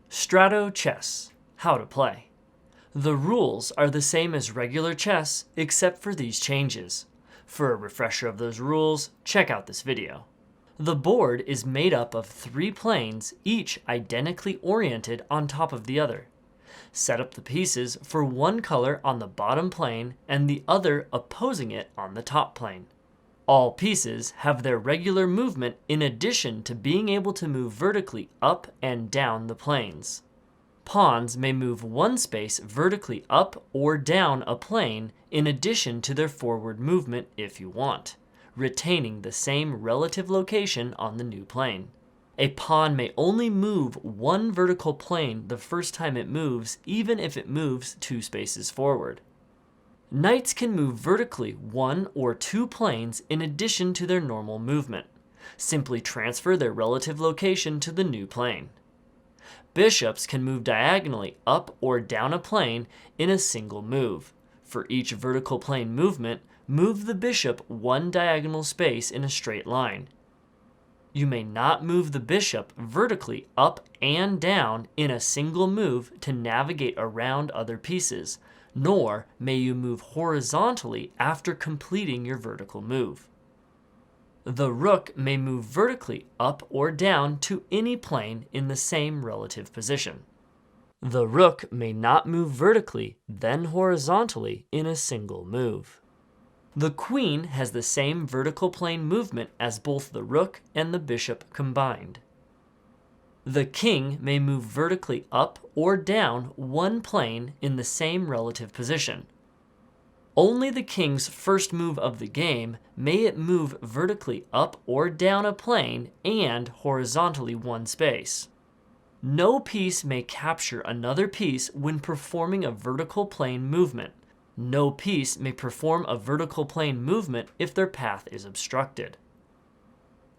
Strato Chess. How to play. The rules are the same as regular chess except for these changes. For a refresher of those rules, check out this video. The board is made up of 3 planes, each identically oriented on top of the other. Set up the pieces for one color on the bottom plane and the other opposing it on the top plane. All pieces have their regular movement in addition to being able to move vertically up and down the planes. Pawns may move one space vertically up or down a plane in addition to their forward movement if you want, retaining the same relative location on the new plane. A pawn may only move one vertical plane the first time it moves, even if it moves 2 spaces forward. Knights can move vertically 1 or 2 planes in addition to their normal movement. Simply transfer their relative location to the new plane. Bishops can move diagonally up or down a plane in a single move. For each vertical plane movement, move the bishop 1 diagonal space in a straight line. You may not move the bishop vertically up and down in a single move to navigate around other pieces, nor may you move horizontally after completing your vertical move. The rook may move vertically up or down to any plane in the same relative position. The rook may not move vertically, then horizontally in a single move. The queen has the same vertical plane movement as both the rook and the bishop combined. The king may move vertically up or down one plane in the same relative position. Only the king's first move of the game may it move vertically up or down a plane and horizontally one space. No piece may capture another piece when performing a vertical plane movement. No piece may perform a vertical plane movement if their path is obstructed.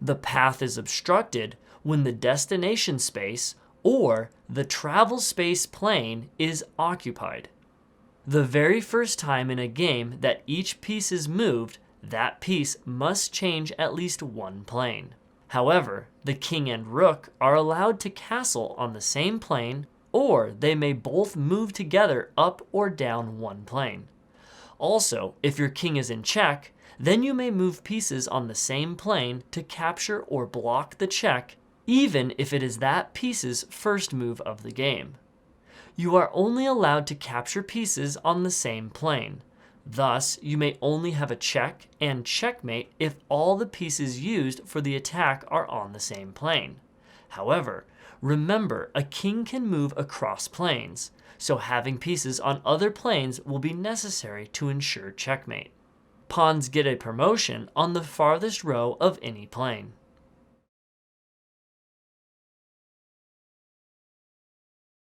The path is obstructed when the destination space or the travel space plane is occupied. The very first time in a game that each piece is moved, that piece must change at least one plane. However, the king and rook are allowed to castle on the same plane, or they may both move together up or down one plane. Also, if your king is in check, then you may move pieces on the same plane to capture or block the check, even if it is that piece's first move of the game. You are only allowed to capture pieces on the same plane. Thus, you may only have a check and checkmate if all the pieces used for the attack are on the same plane. However, remember, a king can move across planes, so having pieces on other planes will be necessary to ensure checkmate. Pawns get a promotion on the farthest row of any plane.